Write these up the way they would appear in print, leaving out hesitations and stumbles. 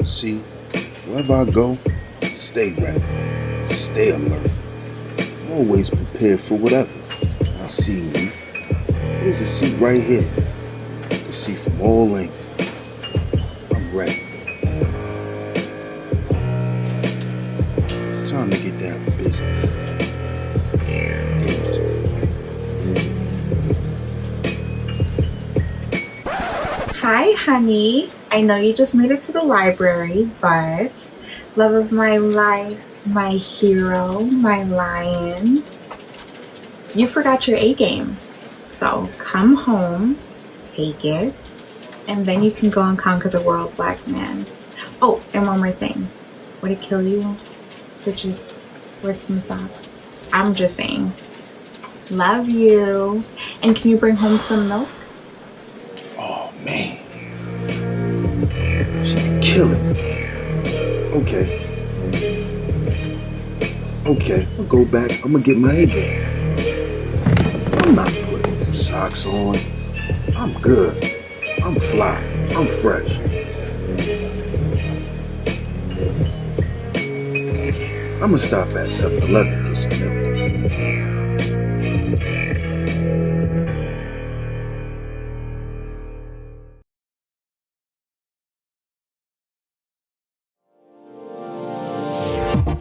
See, wherever I go, stay ready, stay alert, always prepared for whatever. I see you. There's a seat right here. You can see from all angles. I'm ready. It's time to get down to business. Game time. Hi, honey. I know you just made it to the library, but love of my life, my hero, my lion, you forgot your A game. So come home, take it, and then you can go and conquer the world, black man. Oh, and one more thing. Would it kill you to just wear some socks? I'm just saying. Love you. And can you bring home some milk? Oh, man. She be killing me. Okay, I'll go back. I'm gonna get my A game. I'm not putting them socks on. I'm good. I'm fly. I'm fresh. I'm gonna stop at 7-Eleven and get some milk.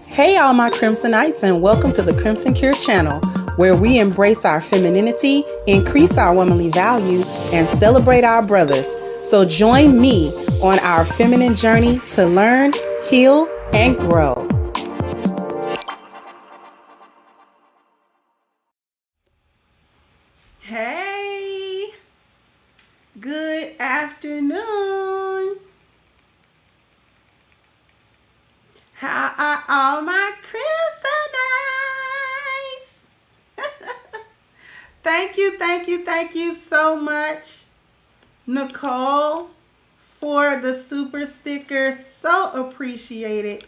Hey all my Crimsonites, and welcome to the Crimson Cure channel, where we embrace our femininity, increase our womanly value, and celebrate our brothers. So join me on our feminine journey to learn, heal, and grow. Hey, good afternoon. How are all my Crimsonites? Thank you so much, Nicole, for the super sticker. So appreciated.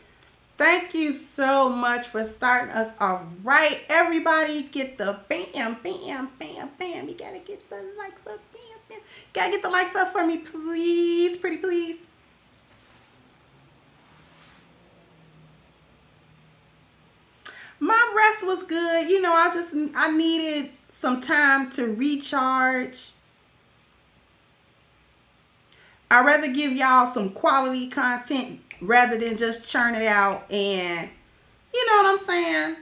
Thank you so much for starting us off right. Everybody get the bam, bam, bam, bam. You gotta get the likes up, bam, bam. Gotta get the likes up for me, please, pretty please. My rest was good. You know, I needed some time to recharge. I'd rather give y'all some quality content rather than just churn it out, and you know what I'm saying?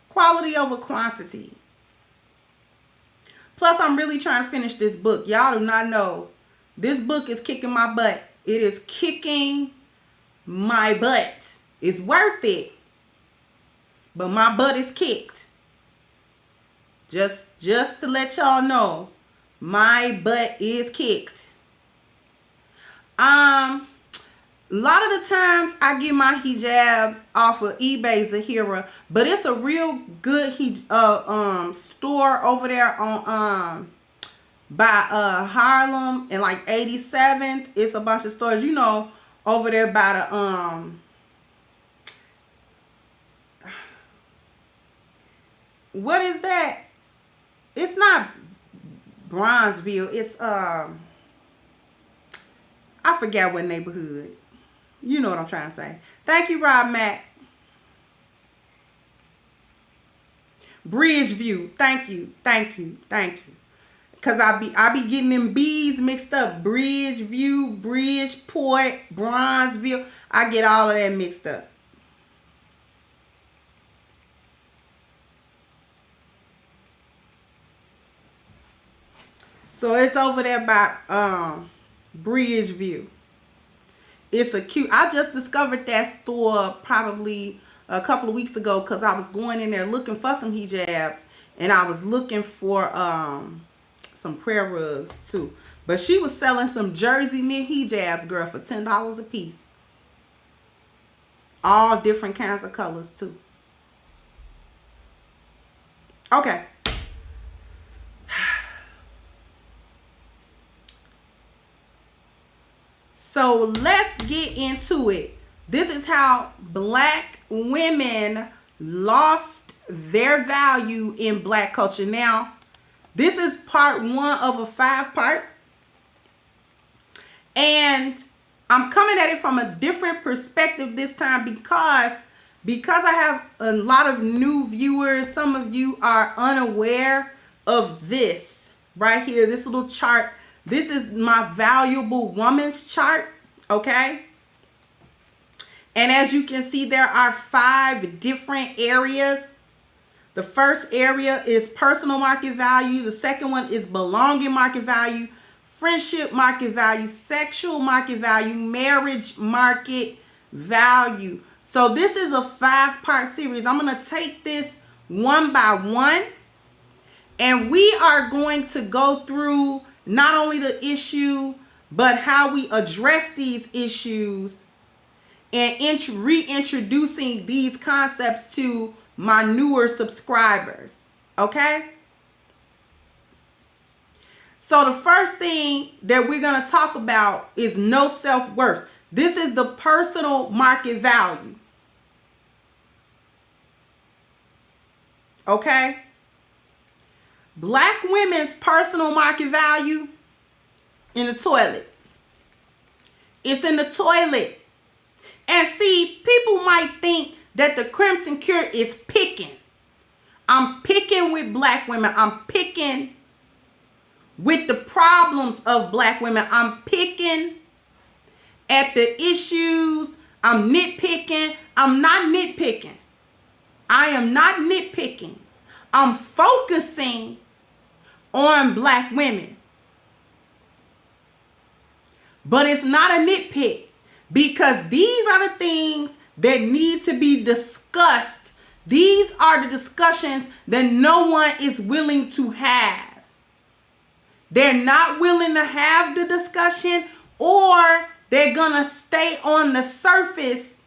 Quality over quantity. Plus, I'm really trying to finish this book. Y'all do not know. This book is kicking my butt. It is kicking my butt. It's worth it. But my butt is kicked. Just to let y'all know, my butt is kicked. A lot of the times I get my hijabs off of eBay, Zahira, but it's a real good store over there on by Harlem and like 87th. It's a bunch of stores, you know, over there by the what is that? It's not Bronzeville. It's I forget what neighborhood. You know what I'm trying to say. Thank you, Rob Mack. Bridgeview. Thank you. Cause I be getting them B's mixed up. Bridgeview, Bridgeport, Bronzeville. I get all of that mixed up. So it's over there by Bridgeview. It's a cute. I just discovered that store probably a couple of weeks ago because I was going in there looking for some hijabs, and I was looking for some prayer rugs too. But she was selling some jersey knit hijabs, girl, for $10 a piece. All different kinds of colors too. Okay. So let's get into it. This is how black women lost their value in black culture. Now, this is part 1 of a 5-part. And I'm coming at it from a different perspective this time because I have a lot of new viewers. Some of you are unaware of this right here, this little chart. This is my valuable woman's chart, okay? And as you can see, there are 5 different areas. The first area is personal market value. The second one is belonging market value, friendship market value, sexual market value, marriage market value. So this is a 5-part series. I'm going to take this one by one, and we are going to go through not only the issue, but how we address these issues and reintroducing these concepts to my newer subscribers. Okay? So the first thing that we're going to talk about is no self-worth. This is the personal market value. Okay? Black women's personal market value in the toilet. It's in the toilet. And see, people might think that the Crimson Cure is picking. I'm picking with black women. I'm picking with the problems of black women. I'm picking at the issues. I'm nitpicking. I'm not nitpicking. I am not nitpicking. I'm focusing on black women. But it's not a nitpick, because these are the things that need to be discussed. These are the discussions that no one is willing to have. They're not willing to have the discussion, or they're going to stay on the surface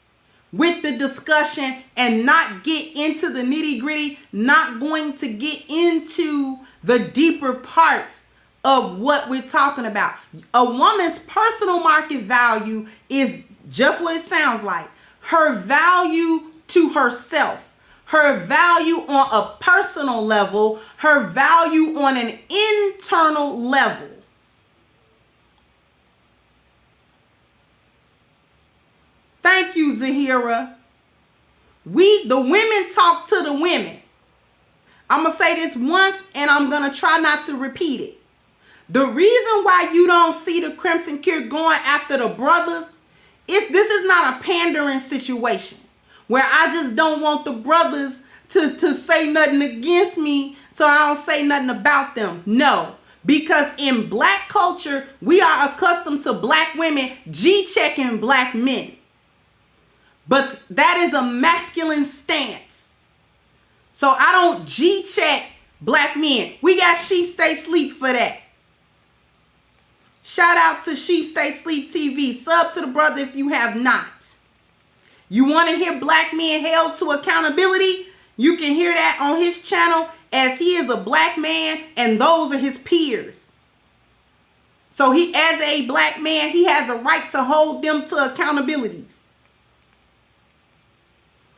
with the discussion and not get into the nitty-gritty, not going to get into the deeper parts of what we're talking about. A woman's personal market value is just what it sounds like. Her value to herself, her value on a personal level, her value on an internal level. Thank you, Zahira. The women talk to the women. I'm going to say this once and I'm going to try not to repeat it. The reason why you don't see the Crimson Cure going after the brothers is this is not a pandering situation where I just don't want the brothers to say nothing against me, so I don't say nothing about them. No, because in black culture, we are accustomed to black women G-checking black men. But that is a masculine stance. So I don't G-check black men. We got Sheep Stay Sleep for that. Shout out to Sheep Stay Sleep TV. Sub to the brother if you have not. You want to hear black men held to accountability? You can hear that on his channel, as he is a black man and those are his peers. So he, as a black man, he has a right to hold them to accountabilities.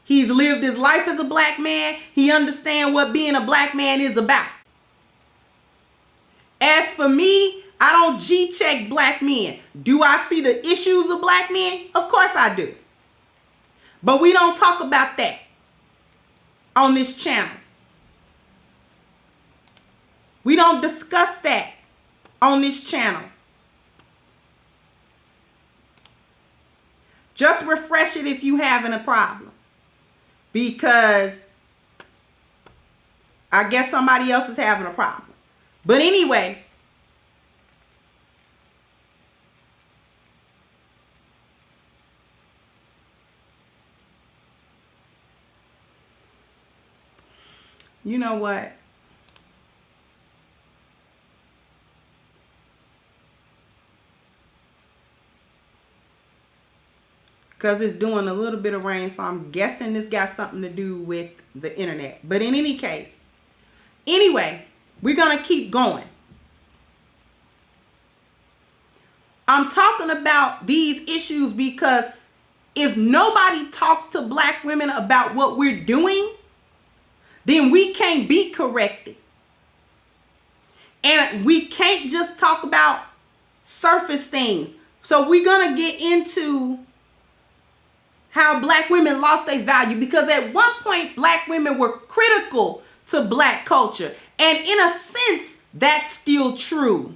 He's lived his life as a black man. He understands what being a black man is about. As for me, I don't G-check black men. Do I see the issues of black men? Of course I do. But we don't talk about that on this channel. We don't discuss that on this channel. Just refresh it if you having a problem, because I guess somebody else is having a problem. But anyway, you know what? Because it's doing a little bit of rain, so I'm guessing this got something to do with the internet. But in any case, anyway, we're going to keep going. I'm talking about these issues because if nobody talks to black women about what we're doing, then we can't be corrected. And we can't just talk about surface things. So we're going to get into how black women lost their value, because at one point black women were critical to black culture. And in a sense, that's still true.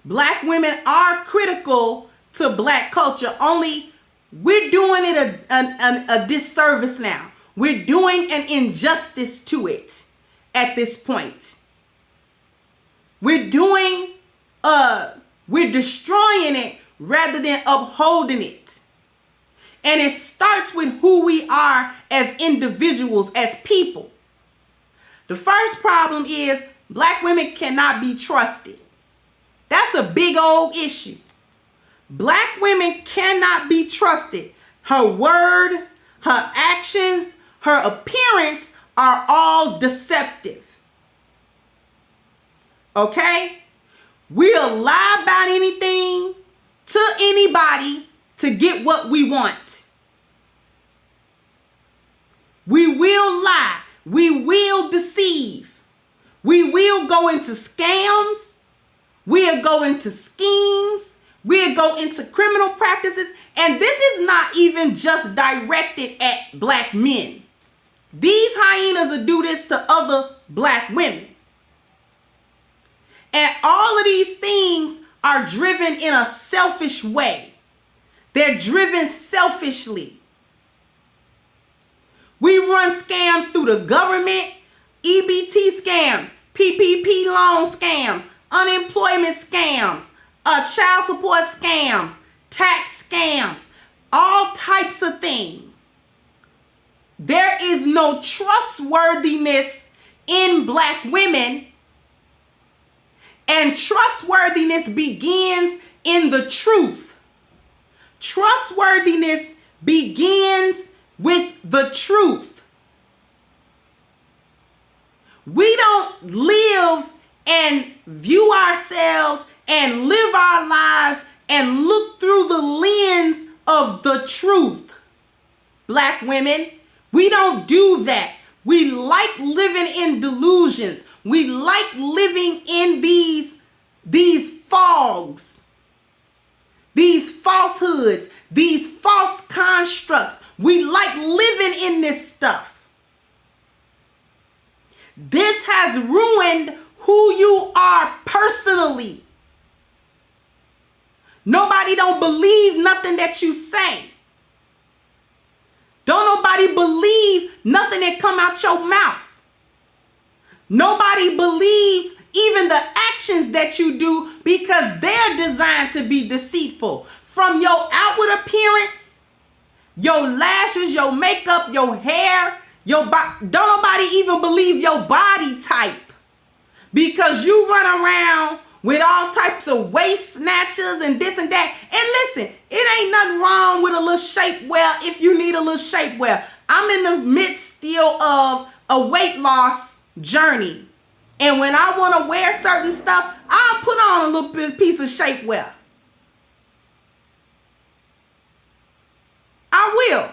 Black women are critical to black culture, only we're doing it a disservice now. We're doing an injustice to it at this point. We're destroying it rather than upholding it. And it starts with who we are as individuals, as people. The first problem is black women cannot be trusted. That's a big old issue. Black women cannot be trusted. Her word, her actions, her appearance are all deceptive. Okay? We'll lie about anything to anybody to get what we want. We will lie. We will deceive. We will go into scams. We'll go into schemes. We'll go into criminal practices. And this is not even just directed at black men. These hyenas will do this to other black women. And all of these things are driven in a selfish way. They're driven selfishly. We run scams through the government, EBT scams, PPP loan scams, unemployment scams, child support scams, tax scams, all types of things. There is no trustworthiness in black women, and trustworthiness begins in the truth. Trustworthiness begins with the truth. We don't live and view ourselves and live our lives and look through the lens of the truth. Black women, we don't do that. We like living in delusions. We like living in these fogs, these falsehoods, these false constructs. We like living in this stuff. This has ruined who you are personally. Nobody don't believe nothing that you say. Don't nobody believe nothing that come out your mouth. Nobody believes even the actions that you do, because they're designed to be deceitful. From your outward appearance, your lashes, your makeup, your hair, don't nobody even believe your body type, because you run around with all types of waist snatchers and this and that. And listen, it ain't nothing wrong with a little shapewear if you need a little shapewear. I'm in the midst still of a weight loss journey. And when I want to wear certain stuff, I'll put on a little piece of shapewear. I will.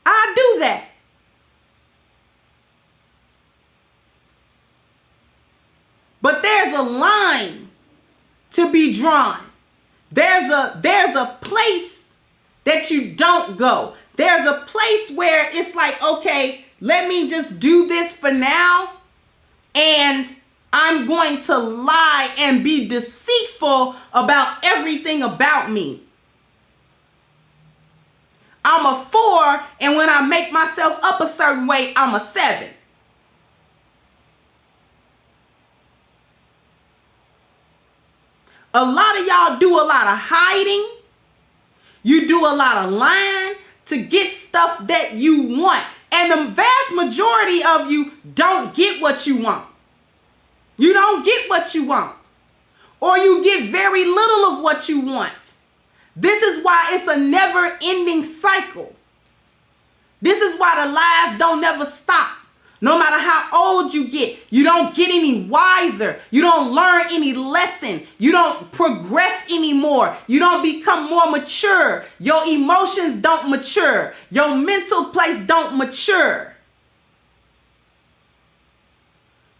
I'll do that. But there's a line to be drawn. There's a place that you don't go. There's a place where it's like, okay, let me just do this for now, and I'm going to lie and be deceitful about everything about me. I'm a 4, and when I make myself up a certain way, I'm a 7. A lot of y'all do a lot of hiding. You do a lot of lying to get stuff that you want. And the vast majority of you don't get what you want. You don't get what you want. Or you get very little of what you want. This is why it's a never-ending cycle. This is why the lies don't never stop. No matter how old you don't get any wiser. You don't learn any lesson. You don't progress anymore. You don't become more mature. Your emotions don't mature. Your mental place don't mature.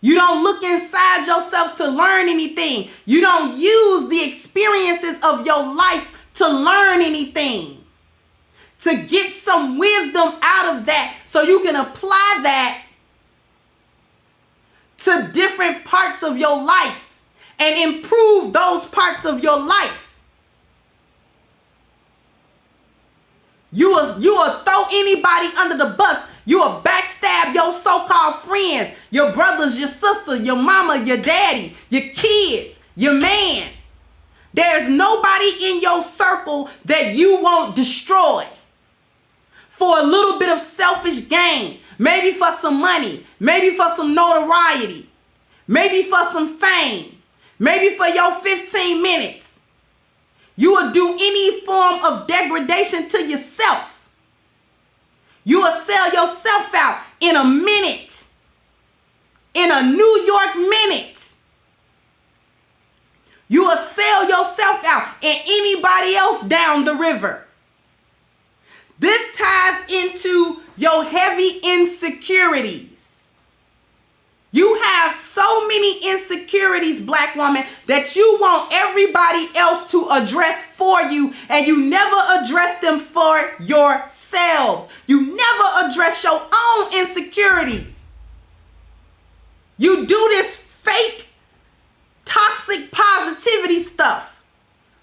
You don't look inside yourself to learn anything. You don't use the experiences of your life to learn anything, to get some wisdom out of that so you can apply that to different parts of your life and improve those parts of your life. You will throw anybody under the bus. You will backstab your so-called friends, your brothers, your sister, your mama, your daddy, your kids, your man. There's nobody in your circle that you won't destroy for a little bit of selfish gain. Maybe for some money, maybe for some notoriety, maybe for some fame, maybe for your 15 minutes. You will do any form of degradation to yourself. You will sell yourself out in a minute, in a New York minute. You will sell yourself out and anybody else down the river. This ties into your heavy insecurities. You have so many insecurities, Black woman, that you want everybody else to address for you, and you never address them for yourselves. You never address your own insecurities. You do this fake, toxic positivity stuff.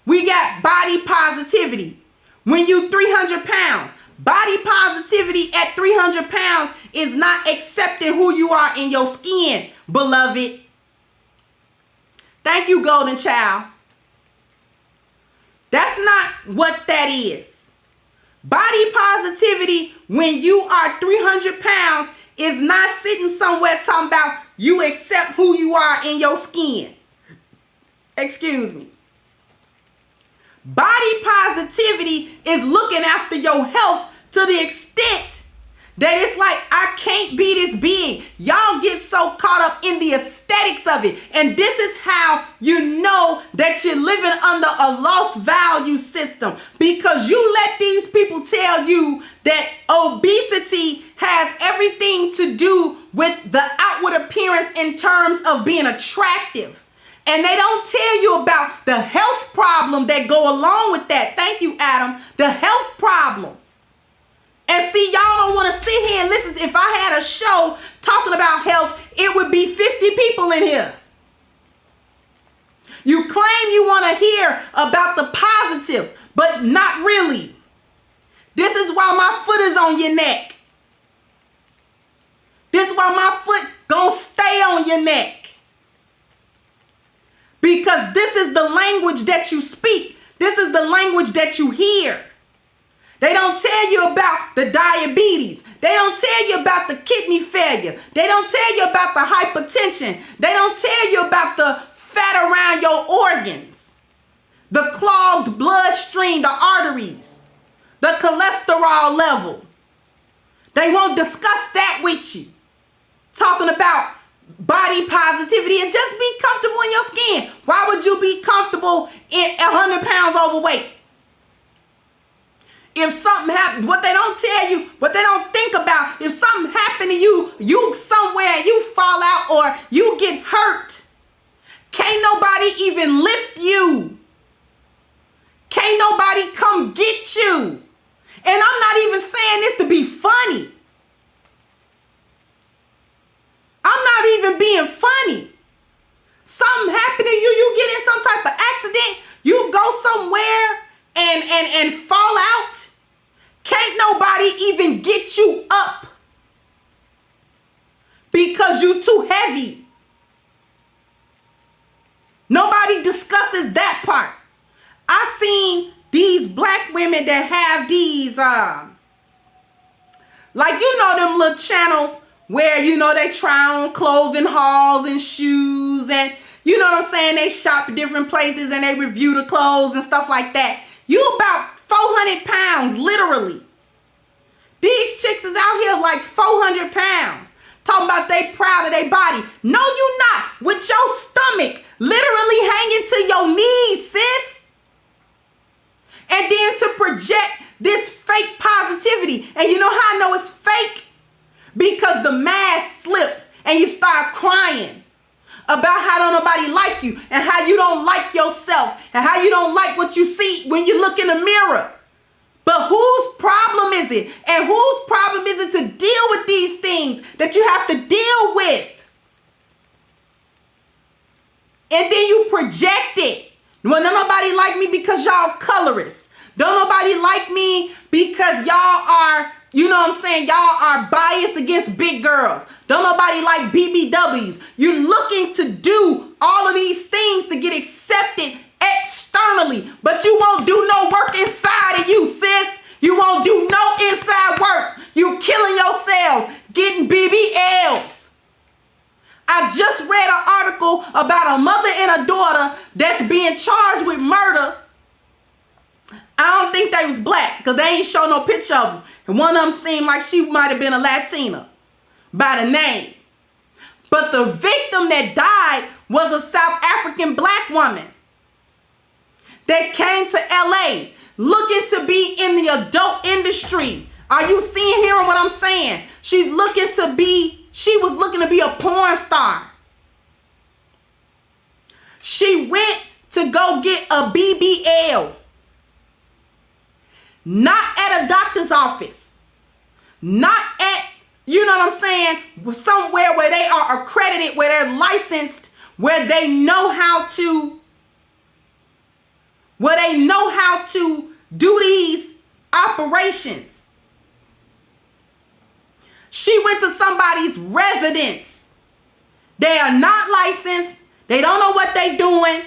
We got body positivity. When you 300 pounds, body positivity at 300 pounds is not accepting who you are in your skin, beloved. Thank you, golden child. That's not what that is. Body positivity when you are 300 pounds is not sitting somewhere talking about you accept who you are in your skin. Excuse me. Body positivity is looking after your health to the extent that it's like, I can't be this being. Y'all get so caught up in the aesthetics of it. And this is how you know that you're living under a lost value system, because you let these people tell you that obesity has everything to do with the outward appearance in terms of being attractive. And they don't tell you about the health problem that go along with that. Thank you, Adam. The health problems. And see, y'all don't want to sit here and listen. If I had a show talking about health, it would be 50 people in here. You claim you want to hear about the positives, but not really. This is why my foot is on your neck. This is why my foot gonna stay on your neck. Because this is the language that you speak. This is the language that you hear. They don't tell you about the diabetes. They don't tell you about the kidney failure. They don't tell you about the hypertension. They don't tell you about the fat around your organs, the clogged bloodstream, the arteries, the cholesterol level. They won't discuss that with you. Talking about body positivity and just be comfortable in your skin. Why would you be comfortable in 100 pounds overweight? If something happened, what they don't tell you, what they don't think about, if something happened to you, you somewhere, you fall out or you get hurt, can't nobody even lift you. Can't nobody come get you. And I'm not even saying this to be funny. I'm not even being funny. Something happened to you, you get in some type of accident, you go somewhere and fall out. Can't nobody even get you up because you too heavy. Nobody discusses that part. I seen these Black women that have these, like, you know, them little channels where, you know, they try on clothing hauls and shoes and, you know what I'm saying, they shop at different places and they review the clothes and stuff like that. You about 400 pounds, literally. These chicks is out here like 400 pounds. Talking about they proud of their body. No, you not. With your stomach literally hanging to your knees, sis. And then to project this fake positivity. And you know how I know it's fake? Because the mask slipped and you start crying about how don't nobody like you and how you don't like yourself and how you don't like what you see when you look in the mirror. But whose problem is it? And whose problem is it to deal with these things that you have to deal with? And then you project it. Well, don't nobody like me because y'all colorists. Don't nobody like me because y'all are, you know what I'm saying, y'all are biased against big girls. Don't nobody like BBWs. You're looking to do all of these things to get accepted externally, but you won't do no work inside of you, sis. You won't do no inside work. You killing yourselves, getting BBLs. I just read an article about a mother and a daughter that's being charged with murder. I don't think they was black because they ain't show no picture of them. And one of them seemed like she might have been a Latina by the name. But the victim that died was a South African black woman that came to LA looking to be in the adult industry. Are you hearing what I'm saying? She was looking to be a porn star. She went to go get a BBL. Not at a doctor's office. Not at, you know what I'm saying, somewhere where they are accredited, where they're licensed, where they know how to do these operations. She went to somebody's residence. They are not licensed. They don't know what they're doing.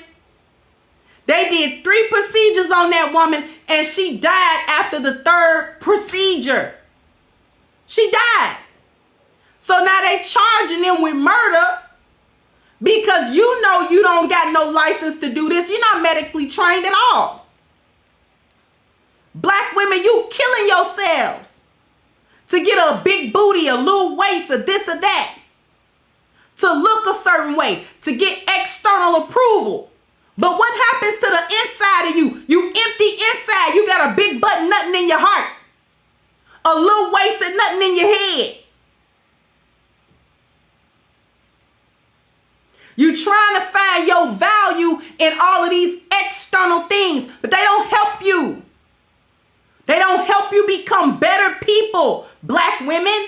They did 3 procedures on that woman and she died after the 3rd procedure. She died. So now they charging them with murder because you know you don't got no license to do this. You're not medically trained at all. Black women, you killing yourselves to get a big booty, a little waist, or this or that. To look a certain way, to get external approval. But what happens to the inside of you? You empty inside. You got a big butt, nothing in your heart. A little waist and nothing in your head. You trying to find your value in all of these external things, but they don't help you. They don't help you become better people, black women.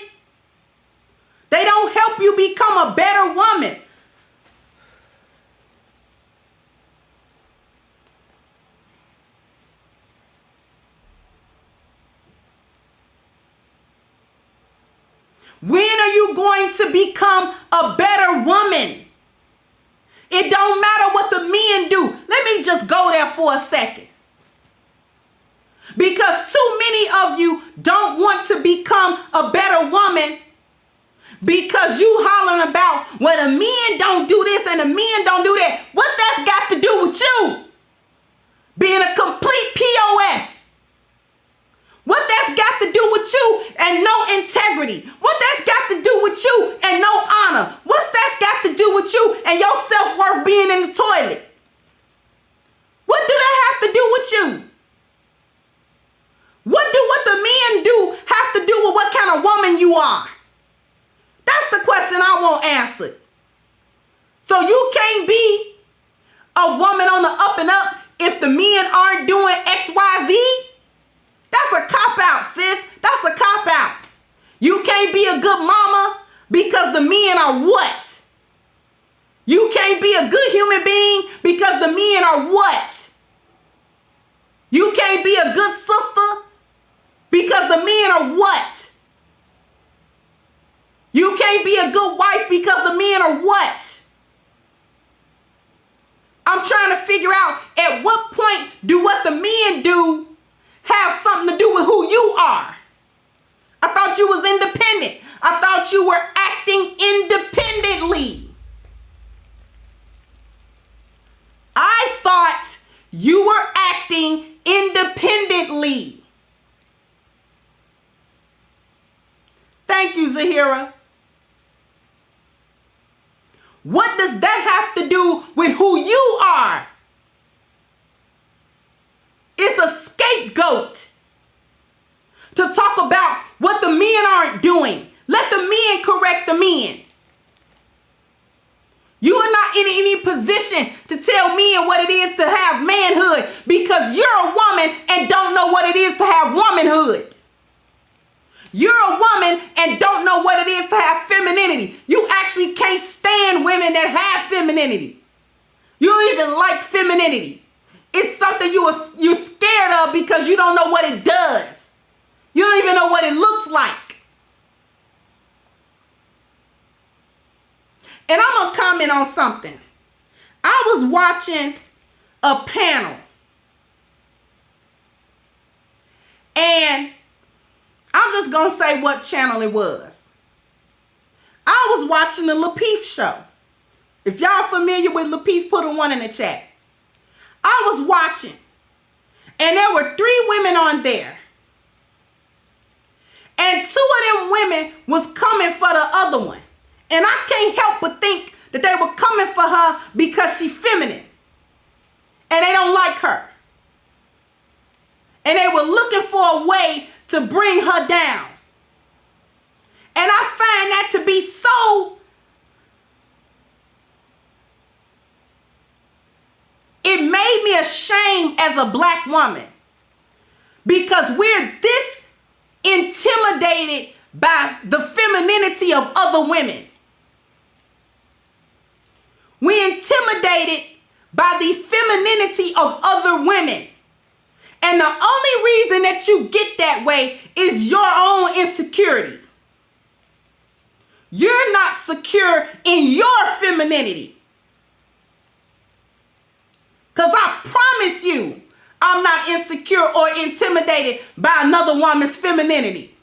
They don't help you become a better woman. When are you going to become a better woman? It don't matter what the men do. Let me just go there for a second. Because too many of you don't want to become a better woman because you hollering about, well, the men don't do this and the men don't do that. What that's got to do with you being a complete POS? What that's got to do with you and no integrity? What that's got to do with you and no honor? What's that's got to do with you and your self-worth being in the toilet? What do that have to do with you? What the men do have to do with what kind of woman you are? That's the question I want answered. So you can't be a woman on the up and up if the men aren't doing XYZ? That's a cop-out, sis. That's a cop-out. You can't be a good mama because the men are what? You can't be a good human being because the men are what? You can't be a good sister because the men are what? You can't be a good wife because the men are what? I'm trying to figure out at what point do what the men do have something to do with who you are. I thought you was independent. I thought you were acting independently. I thought you were acting independently. Thank you, Zahira. What does that have to do with who you are? It's a scapegoat to talk about what the men aren't doing. Let the men correct the men. You are not in any position to tell men what it is to have manhood because you're a woman and don't know what it is to have womanhood. You're a woman and don't know what it is to have femininity. You actually can't stand women that have femininity. You don't even like femininity. It's something you're scared of because you don't know what it does. You don't even know what it looks like. And I'm going to comment on something. I was watching a panel. And I'm just going to say what channel it was. I was watching the Lapeef show. If y'all familiar with Lapeef, put a 1 in the chat. I was watching. And there were 3 women on there. And 2 of them women was coming for the other one. And I can't help but think that they were coming for her because she's feminine. And they don't like her. And they were looking for a way to bring her down. And I find that to be so... It made me ashamed as a black woman. Because we're this intimidated by the femininity of other women. We're intimidated by the femininity of other women. And the only reason that you get that way is your own insecurity. You're not secure in your femininity. Because I promise you, I'm not insecure or intimidated by another woman's femininity.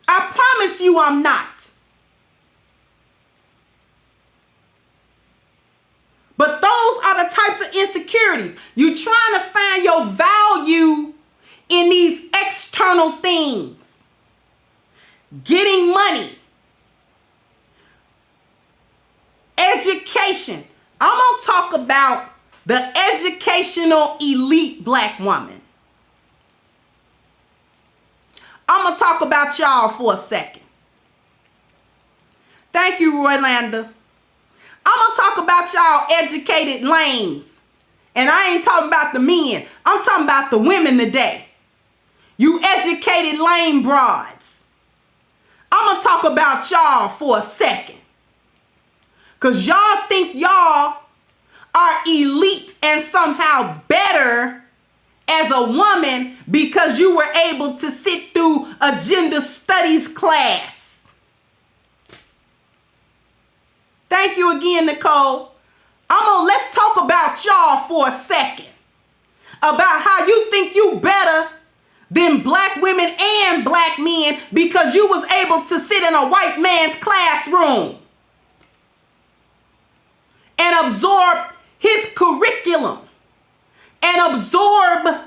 I promise you I'm not. But those are the types of insecurities. You're trying to find your value in these external things. Getting money. Education. I'm going to talk about the educational elite black woman. I'm going to talk about y'all for a second. Thank you, Roylanda. I'm going to talk about y'all educated lames. And I ain't talking about the men. I'm talking about the women today. You educated lame broads. I'm going to talk about y'all for a second. Because y'all think y'all are elite and somehow better as a woman because you were able to sit through a gender studies class. Thank you again, Nicole. Let's talk about y'all for a second. About how you think you better than black women and black men because you was able to sit in a white man's classroom and absorb his curriculum and absorb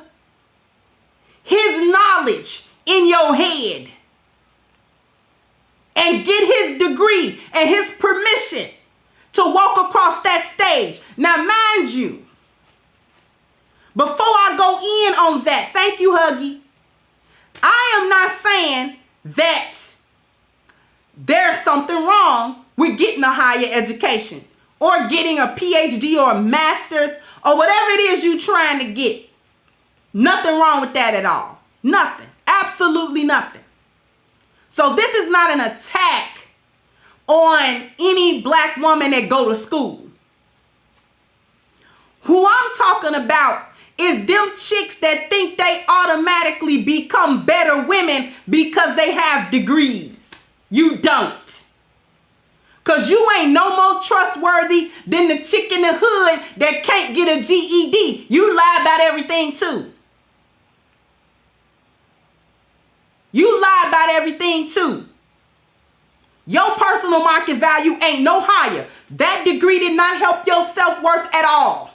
his knowledge in your head and get his degree and his permission to walk across that stage. Now, mind you, before I go in on that, thank you, Huggy, I am not saying that there's something wrong with getting a higher education or getting a PhD or a master's or whatever it is you're trying to get. Nothing wrong with that at all. Nothing. Absolutely nothing. So this is not an attack on any black woman that go to school. Who I'm talking about is them chicks that think they automatically become better women because they have degrees. You don't. Because you ain't no more trustworthy than the chick in the hood that can't get a GED. You lie about everything too. You lie about everything too. Your personal market value ain't no higher. That degree did not help your self-worth at all.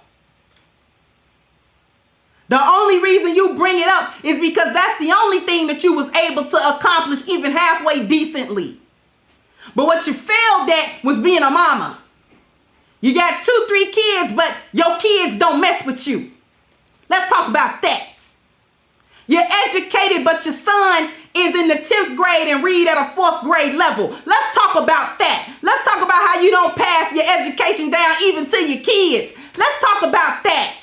The only reason you bring it up is because that's the only thing that you was able to accomplish even halfway decently. But what you failed at was being a mama. You got 2-3 kids, but your kids don't mess with you. Let's talk about that. You're educated, but your son is in the 10th grade and read at a 4th grade level. Let's talk about that. Let's talk about how you don't pass your education down even to your kids. Let's talk about that.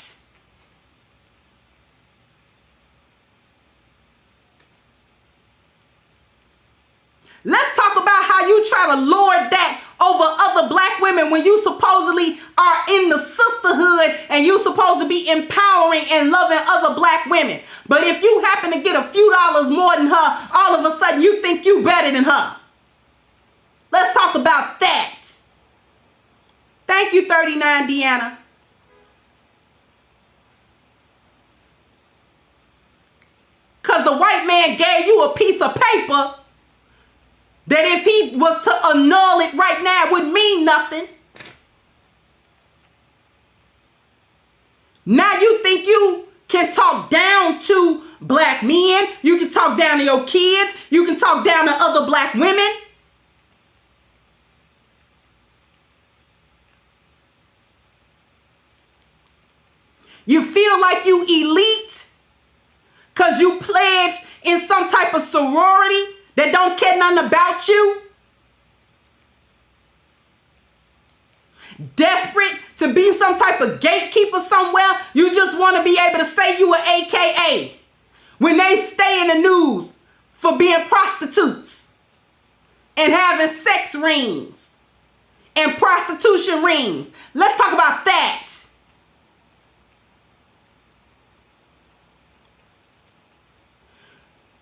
Let's talk about how you try to lord that over other black women when you supposedly are in the sisterhood and you supposed to be empowering and loving other black women. But if you happen to get a few dollars more than her, all of a sudden you think you better than her. Let's talk about that. Thank you, 39 Deanna. Because the white man gave you a piece of paper that if he was to annul it right now, it would mean nothing. Now you think you can talk down to black men. You can talk down to your kids. You can talk down to other black women. You feel like you elite because you pledged in some type of sorority that don't care nothing about you? Desperate to be some type of gatekeeper somewhere? You just want to be able to say you an AKA when they stay in the news for being prostitutes and having sex rings and prostitution rings. Let's talk about that.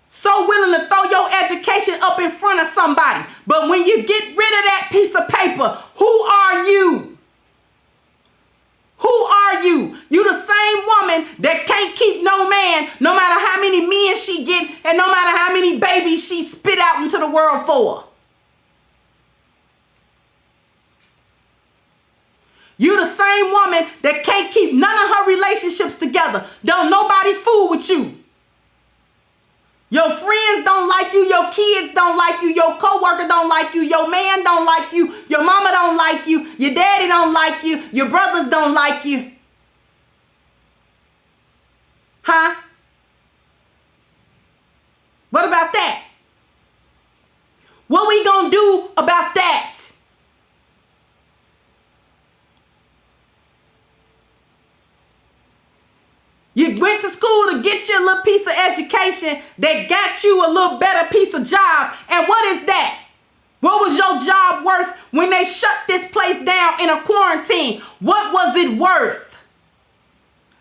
So willing to throw your education up in front of somebody. But when you get rid of that piece of paper, who are you? Who are you? You the same woman that can't keep no man, no matter how many men she get and no matter how many babies she spit out into the world for. You the same woman that can't keep none of her relationships together. Don't nobody fool with you. Your friends don't like you, your kids don't like you, your coworker don't like you, your man don't like you, your mama don't like you, your daddy don't like you, your brothers don't like you. Huh? What about that? What we gonna do about that? You went to school to get you a little piece of education that got you a little better piece of job. And what is that? What was your job worth when they shut this place down in a quarantine? What was it worth?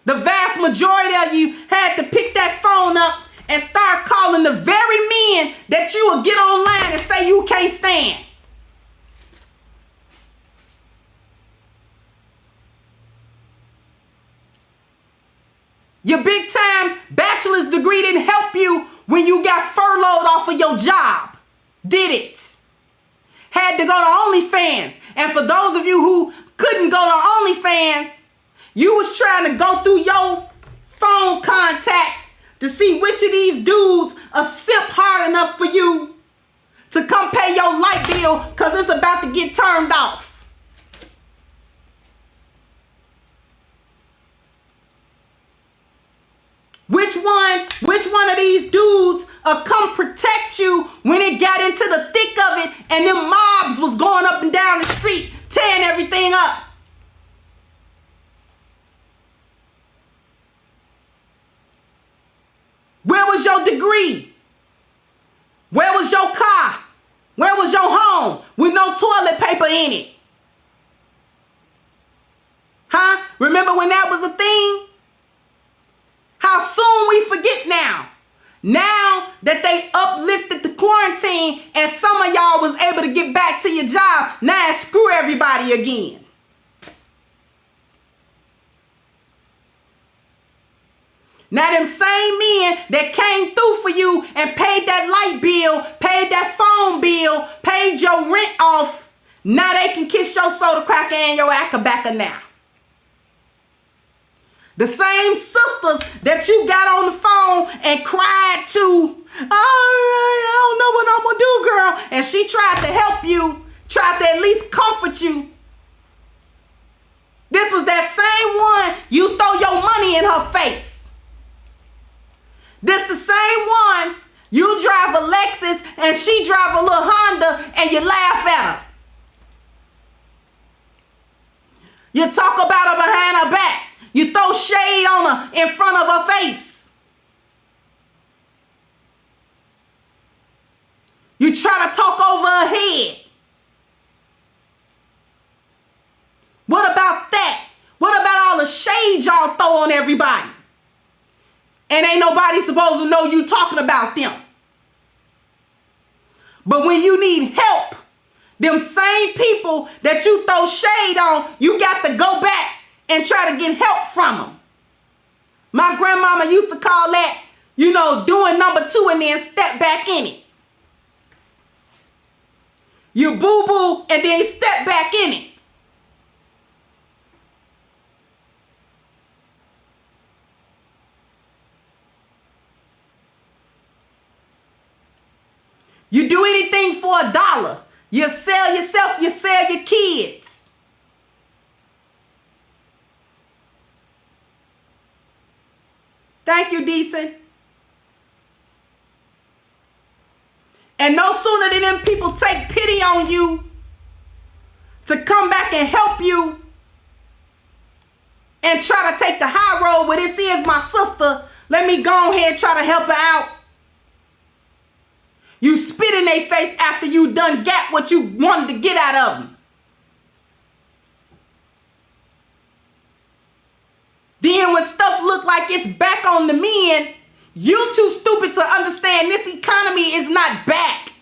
The vast majority of you had to pick that phone up and start calling the very men that you will get online and say you can't stand. Your big time bachelor's degree didn't help you when you got furloughed off of your job, did it? Had to go to OnlyFans. And for those of you who couldn't go to OnlyFans, you was trying to go through your phone contacts to see which of these dudes are simp hard enough for you to come pay your light bill because it's about to get turned off. Which one of these dudes come protect you when it got into the thick of it and them mobs was going up and down the street tearing everything up? Where was your degree? Where was your car? Where was your home with no toilet paper in it? Huh? Remember when that was a thing? How soon we forget now. Now that they uplifted the quarantine and some of y'all was able to get back to your job, now it's screw everybody again. Now them same men that came through for you and paid that light bill, paid that phone bill, paid your rent off, now they can kiss your soda cracker and your acca-bacca now. The same sisters that you got on the phone and cried to, I don't know what I'm going to do, girl. And she tried to help you, tried to at least comfort you. This was that same one you throw your money in her face. This the same one you drive a and you laugh at her. You talk about her behind her back. You throw shade on her in front of her face. You try to talk over her head. What about that? What about all the shade y'all throw on everybody? And ain't nobody supposed to know you talking about them. But when you need help, them same people that you throw shade on, you got to go back and try to get help from them. My grandmama used to call that, doing number 2 and then step back in it. You boo-boo and then step back in it. You do anything for $1. You sell yourself, you sell your kids. Thank you, Deceit. And no sooner than them people take pity on you to come back and help you and try to take the high road where this is my sister, let me go ahead and try to help her out. You spit in their face after you done got what you wanted to get out of them. Then when stuff look like it's back on the men, you too stupid to understand this economy is not back.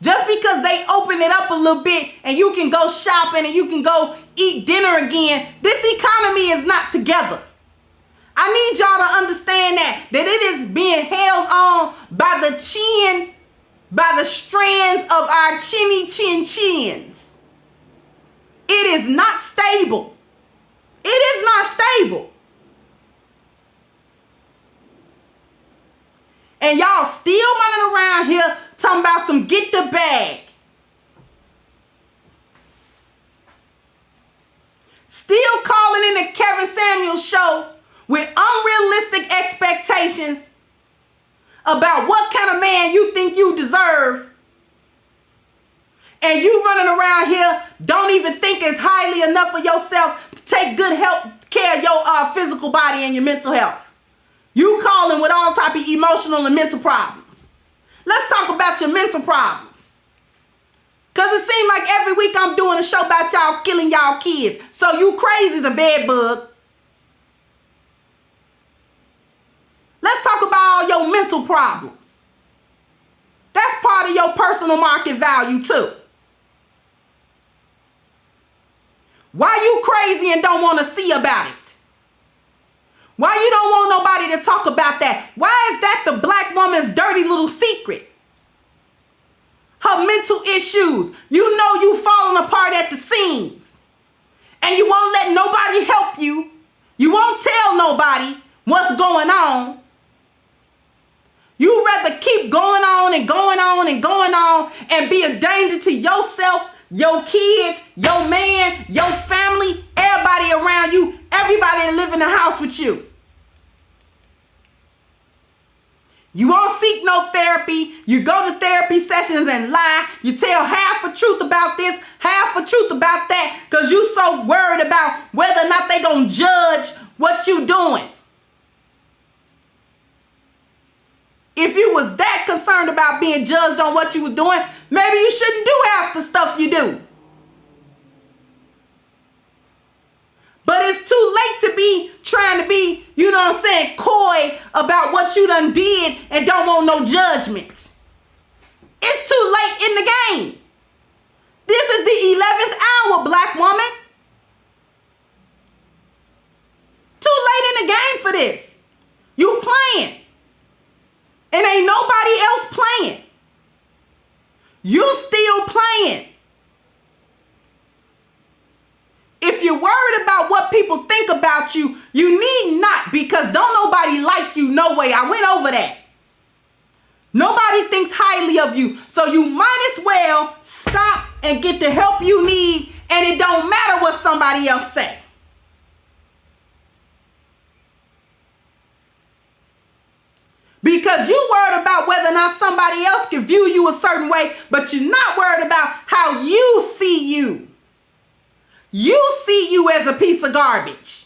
Just because they open it up a little bit and you can go shopping and you can go eat dinner again, this economy is not together. I need y'all to understand that it is being held on by the chin, by the strands of our chinny chin chins. It is not stable. It is not stable. And y'all still running around here talking about some get the bag. Still calling in the Kevin Samuels show with unrealistic expectations about what kind of man you think you deserve. And you running around here don't even think it's highly enough of yourself to take good care of your physical body and your mental health. You calling with all type of emotional and mental problems. Let's talk about your mental problems. Because it seems like every week I'm doing a show about y'all killing y'all kids. So you crazy as a bed bug. Let's talk about all your mental problems. That's part of your personal market value too. Why you crazy and don't want to see about it? Why you don't want nobody to talk about that? Why is that the black woman's dirty little secret? Her mental issues. You know you falling apart at the seams. And you won't let nobody help you. You won't tell nobody what's going on. You rather keep going on and going on and going on and be a danger to yourself, your kids, your man, your family, everybody around you, everybody that live in the house with you. You won't seek no therapy. You go to therapy sessions and lie. You tell half a truth about this, half a truth about that, because you so worried about whether or not they gonna judge what you doing. If you was that concerned about being judged on what you was doing, maybe you shouldn't do half the stuff you do. But it's too late to be trying to be, coy about what you done did and don't want no judgment. It's too late in the game. This is the 11th hour, black woman. Too late in the game for this. You playing. And ain't nobody else playing. You still playing. If you're worried about what people think about you, you need not, because don't nobody like you no way. I went over that. Nobody thinks highly of you. So you might as well stop and get the help you need, and it don't matter what somebody else say. Because you worried about whether or or not somebody else can view you a certain way, but you're not worried about how you see you. You see you as a piece of garbage,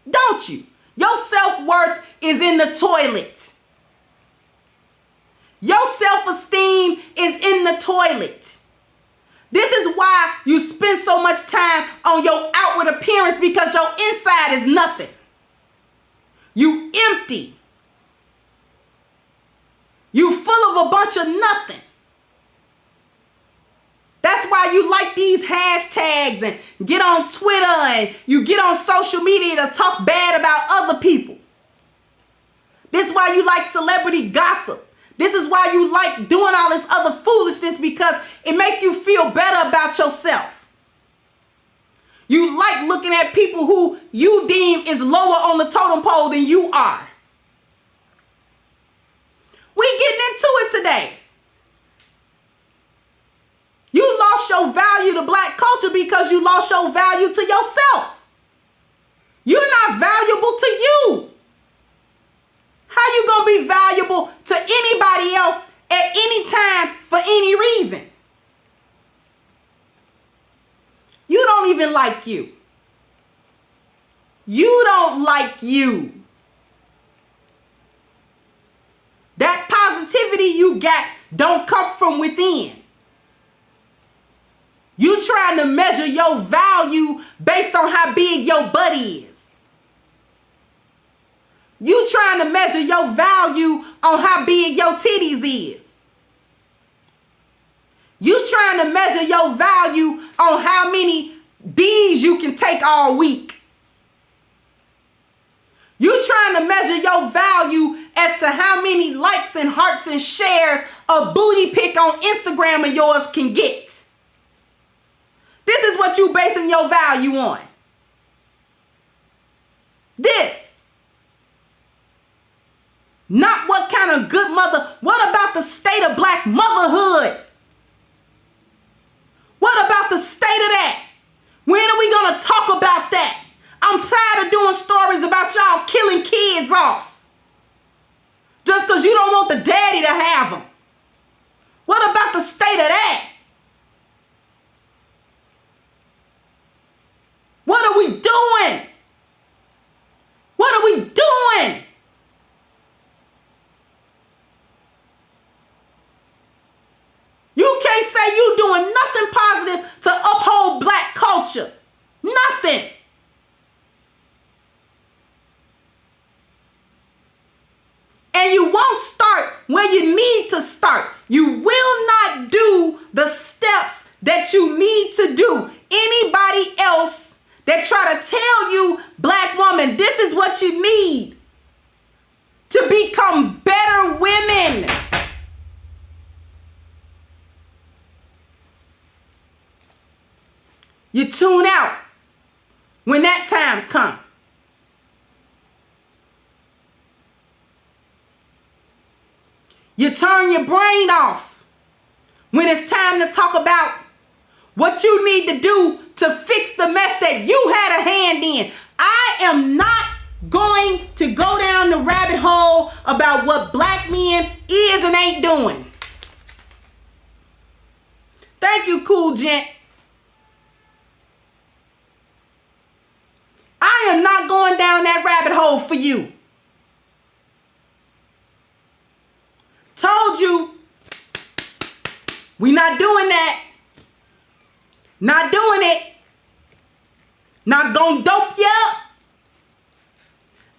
don't you? Your self-worth is in the toilet. Your self-esteem is in the toilet. This is why you spend so much time on your outward appearance, because your inside is nothing. You empty. You full of a bunch of nothing. That's why you like these hashtags and get on Twitter and you get on social media to talk bad about other people. This is why you like celebrity gossip. This is why you like doing all this other foolishness, because it makes you feel better about yourself. You like looking at people who you deem is lower on the totem pole than you are. We getting into it today. You lost your value to black culture because you lost your value to yourself. You're not valuable to you. How you gonna be valuable to anybody else at any time for any reason? You don't even like you. You don't like you. That positivity you got don't come from within. You trying to measure your value based on how big your butt is. You trying to measure your value on how big your titties is. You trying to measure your value on how many D's you can take all week. You trying to measure your value as to how many likes and hearts and shares a booty pic on Instagram of yours can get. This is what you basing your value on. This. Not what kind of good mother. What about the state of black motherhood? What about the state of that? When are we going to talk about that? I'm tired of doing stories about y'all killing kids off. Just because you don't want the daddy to have them. What about the state of that? What are we doing? What are we doing? You can't say you doing nothing positive to uphold black culture. Nothing. And you won't start where you need to start. You will not do the steps that you need to do. Anybody else that try to tell you, black woman, this is what you need to become better women. You tune out when that time comes. You turn your brain off when it's time to talk about what you need to do to fix the mess that you had a hand in. I am not going to go down the rabbit hole about what black men is and ain't doing. Thank you, cool gent. I am not going down that rabbit hole for you. Told you, we not doing that. Not doing it. Not gonna dope you up.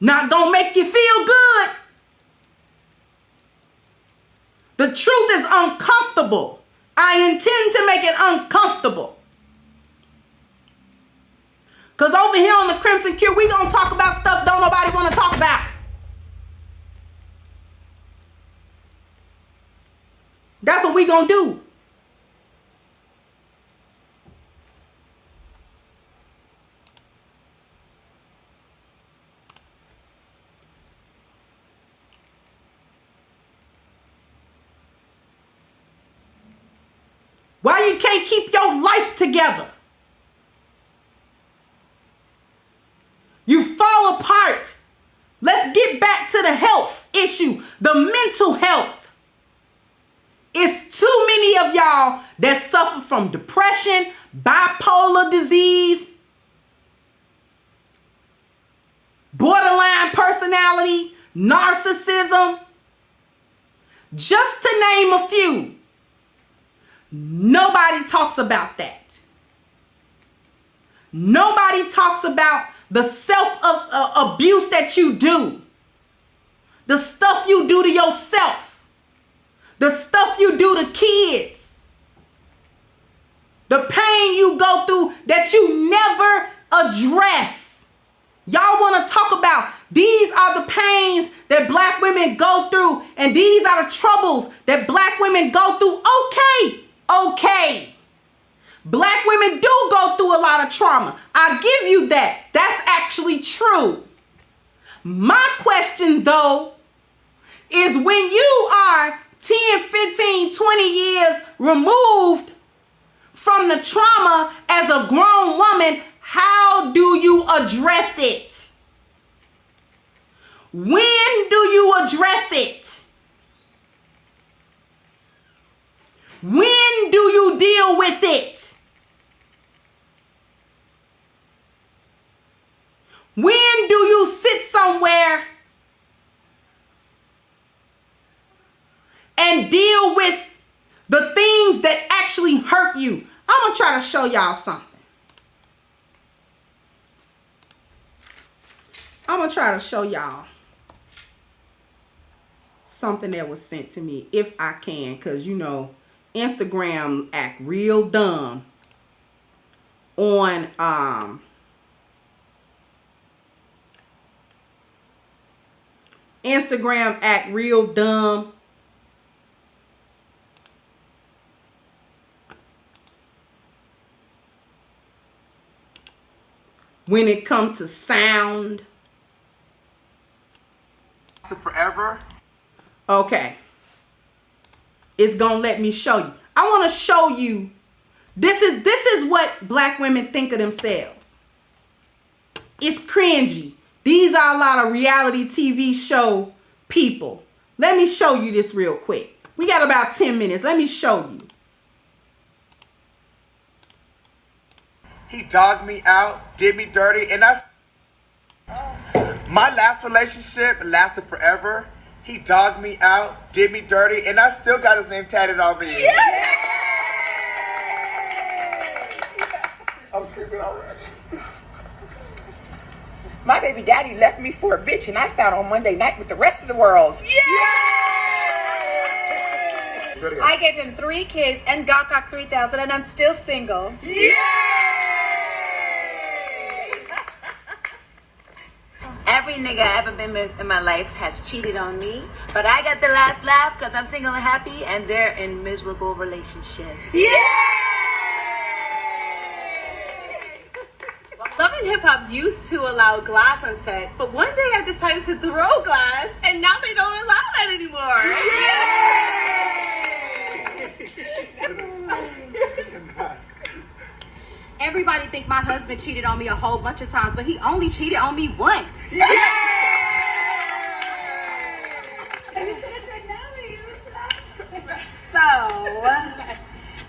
Not gonna make you feel good. The truth is uncomfortable. I intend to make it uncomfortable. Because over here on the Crimson Cure, we gonna talk about stuff don't nobody want to talk about. That's what we gonna do. Why you can't keep your life together? You fall apart. Let's get back to the health issue, the mental health. from depression, bipolar disease, borderline personality, narcissism, just to name a few. Nobody talks about that. Nobody talks about the self-abuse that you do. The stuff you do to yourself. The stuff you do to kids. The pain you go through that you never address. Y'all want to talk about these are the pains that black women go through, and these are the troubles that black women go through. Okay. Black women do go through a lot of trauma. I give you that. That's actually true. My question, though, is when you are 10, 15, 20 years removed from the trauma as a grown woman, how do you address it? When do you address it? When do you deal with it? When do you sit somewhere and deal with the things that actually hurt you? I'm going to try to show y'all something. I'm going to try to show y'all something that was sent to me, if I can, because, you know, Instagram act real dumb on Instagram act real dumb when it comes to sound. Forever. Okay. It's gonna let me show you. I want to show you. This is what black women think of themselves. It's cringy. These are a lot of reality TV show people. Let me show you this real quick. We got about 10 minutes. Let me show you. He dogged me out, did me dirty, and my last relationship lasted forever. He dogged me out, did me dirty, and I still got his name tatted on me. Yeah! I'm screaming already. My baby daddy left me for a bitch, and I found on Monday night with the rest of the world. Yeah! I gave him 3 kids and got 3,000, and I'm still single. Yeah! Every nigga I ever been with in my life has cheated on me, but I got the last laugh because I'm single and happy, and they're in miserable relationships. Yeah! Love and Hip Hop used to allow glass on set, but one day I decided to throw glass, and now they don't allow that anymore. Yeah! Everybody think my husband cheated on me a whole bunch of times, but he only cheated on me once. Yeah! So,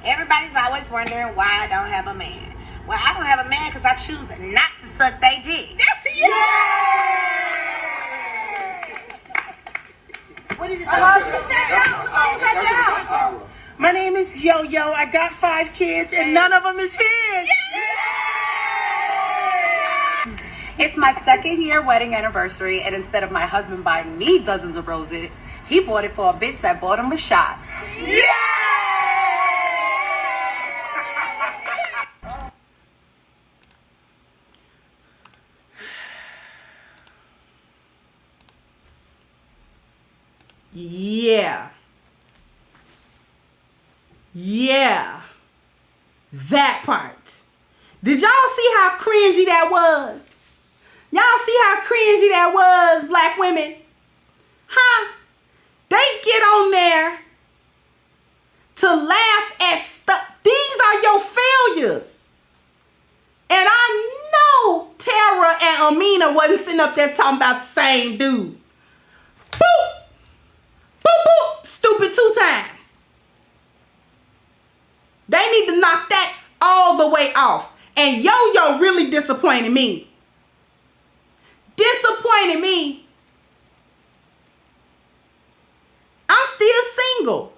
everybody's always wondering why I don't have a man. Well, I don't have a man because I choose not to suck they dick. What is it? My name is Yo-Yo. I got 5 kids and none of them is his. It's my 2nd year wedding anniversary, and instead of my husband buying me dozens of roses, he bought it for a bitch that bought him a shot. Yeah. That part. Did y'all see how cringy that was? Y'all see how cringy that was, black women? Huh? They get on there to laugh at stuff. These are your failures. And I know Tara and Amina wasn't sitting up there talking about the same dude. Boop. Boop, boop. Stupid 2 times. They need to knock all the way off. And Yo-Yo really disappointed me. Disappointed me. I'm still single.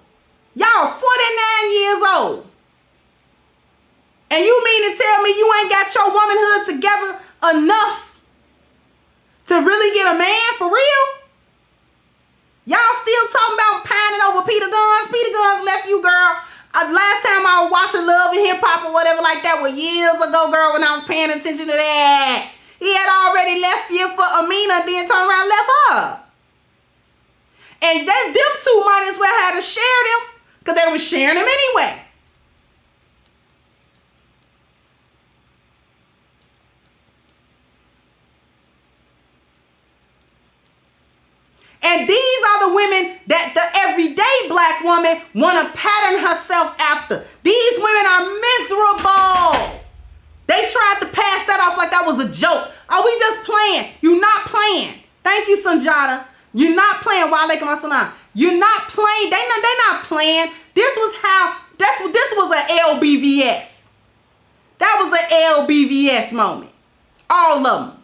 Y'all 49 years old. And you mean to tell me you ain't got your womanhood together enough to really get a man for real? Y'all still talking about pining over Peter Guns? Peter Guns left you, girl. Last time I was watching Love and Hip Hop or whatever like that was years ago, girl, when I was paying attention to that. He had already left you for Amina, then turned around and left her. And them two might as well had to share them because they were sharing them anyway. And these are the women that the everyday black woman want to pattern herself after. These women are miserable. They tried to pass that off like that was a joke. Are we just playing? You're not playing. Thank you, Sanjata. You're not playing. Wa alaikum assalam. You're not playing. They not playing. This was an LBVS. That was an LBVS moment. All of them.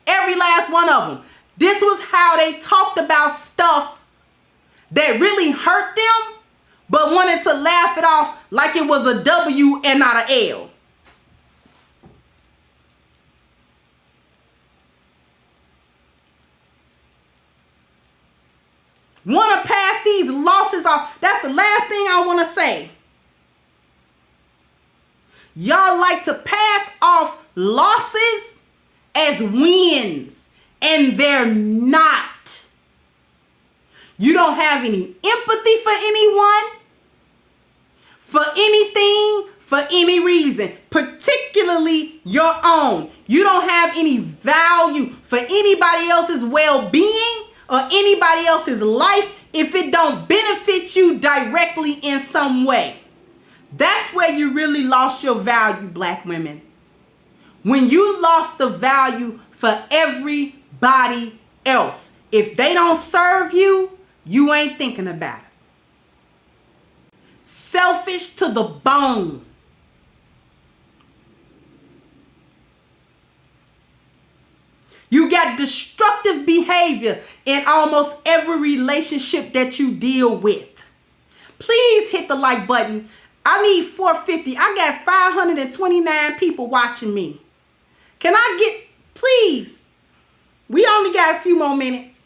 Every last one of them. This was how they talked about stuff that really hurt them, but wanted to laugh it off like it was a W and not an L. Want to pass these losses off. That's the last thing I want to say. Y'all like to pass off losses as wins, and they're not. You don't have any empathy for anyone, for anything, for any reason, particularly your own. You don't have any value for anybody else's well-being or anybody else's life if it don't benefit you directly in some way. That's where you really lost your value, black women. When you lost the value for everybody else. If they don't serve you, you ain't thinking about it. Selfish to the bone. You got destructive behavior in almost every relationship that you deal with. Please hit the like button. I need 450. I got 529 people watching me. Can I get, please? We only got a few more minutes.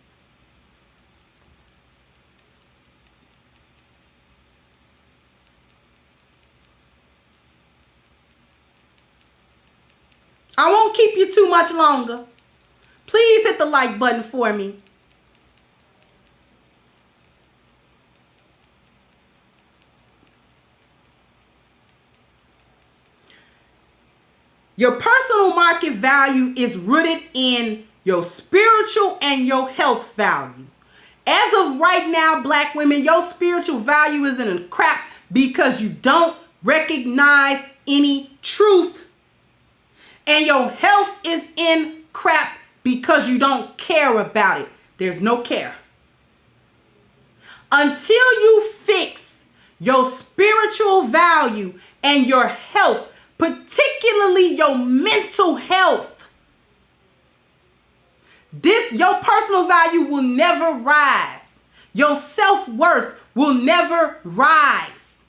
I won't keep you too much longer. Please hit the like button for me. Your personal market value is rooted in your spiritual and your health value. As of right now, black women, your spiritual value is in a crap because you don't recognize any truth. And your health is in crap because you don't care about it. There's no care. Until you fix your spiritual value and your health, particularly your mental health, your personal value will never rise. Your self-worth will never rise.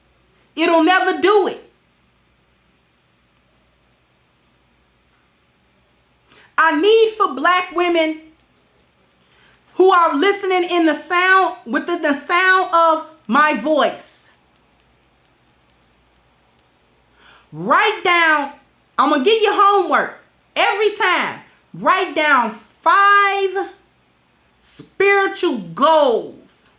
It'll never do it. I need for black women who are listening in the sound, within the sound of my voice. Write down, I'm going to give you homework every time. Write down 5 spiritual goals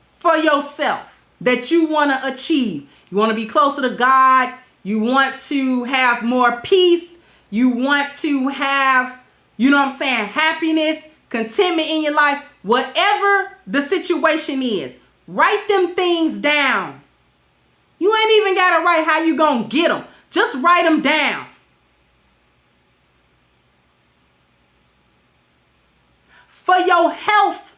for yourself that you want to achieve. You want to be closer to God. You want to have more peace. You want to have, you know what I'm saying, happiness, contentment in your life. Whatever the situation is, write them things down. You ain't even got to write how you going to get them. Just write them down. For your health,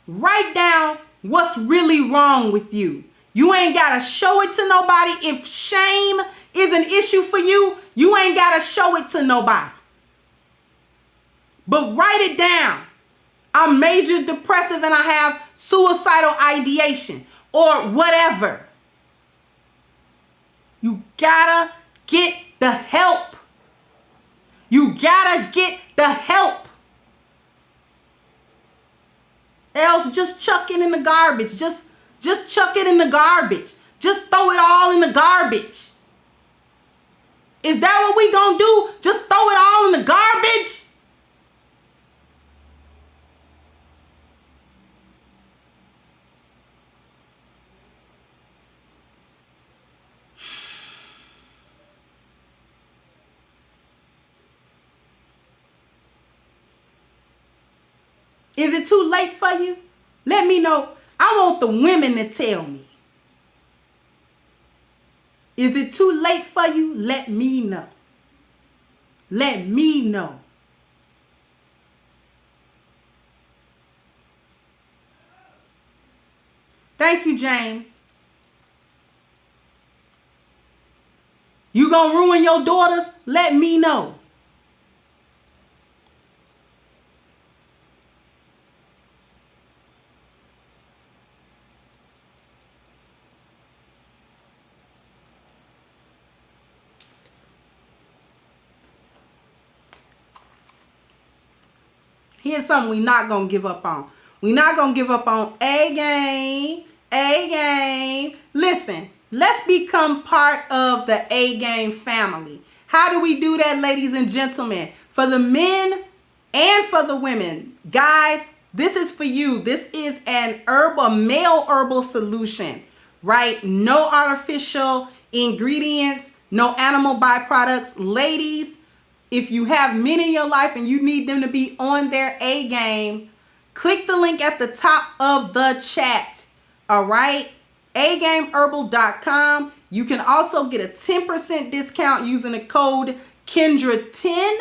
write down what's really wrong with you. You ain't got to show it to nobody. If shame is an issue for you, you ain't got to show it to nobody. But write it down. I'm major depressive and I have suicidal ideation or whatever. You gotta get the help. You gotta get the help. Else just chuck it in the garbage. Just chuck it in the garbage. Just throw it all in the garbage. Is that what we gonna do? Just throw it all in the garbage? Is it too late for you? Let me know. I want the women to tell me. Is it too late for you? Let me know. Let me know. Thank you, James. You gonna ruin your daughters? Let me know. Here's something we not going to give up on. We not going to give up on A-game. A-game. Listen, let's become part of the A-game family. How do we do that, ladies and gentlemen? For the men and for the women. Guys, this is for you. This is an male herbal solution, right? No artificial ingredients, no animal byproducts. Ladies, if you have men in your life and you need them to be on their A game, click the link at the top of the chat. All right. agameherbal.com. You can also get a 10% discount using the code Kendra10.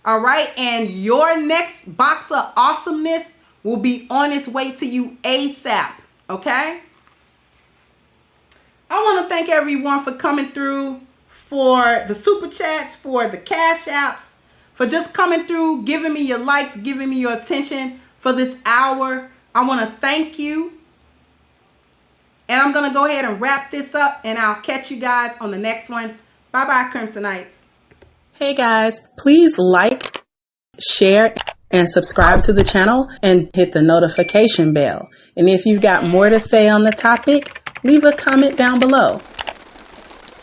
All right. And your next box of awesomeness will be on its way to you ASAP. Okay. I want to thank everyone for coming through, for the super chats, for the cash apps, for just coming through, giving me your likes, giving me your attention for this hour. I want to thank you. And I'm going to go ahead and wrap this up, and I'll catch you guys on the next one. Bye-bye, Crimsonites. Hey, guys, please like, share, and subscribe to the channel and hit the notification bell. And if you've got more to say on the topic, leave a comment down below.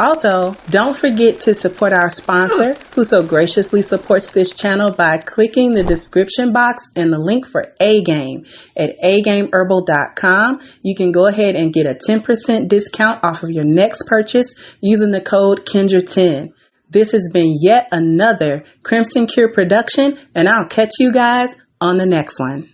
Also, don't forget to support our sponsor who so graciously supports this channel by clicking the description box and the link for A-Game at agameherbal.com. You can go ahead and get a 10% discount off of your next purchase using the code Kendra10. This has been yet another Crimson Cure production, and I'll catch you guys on the next one.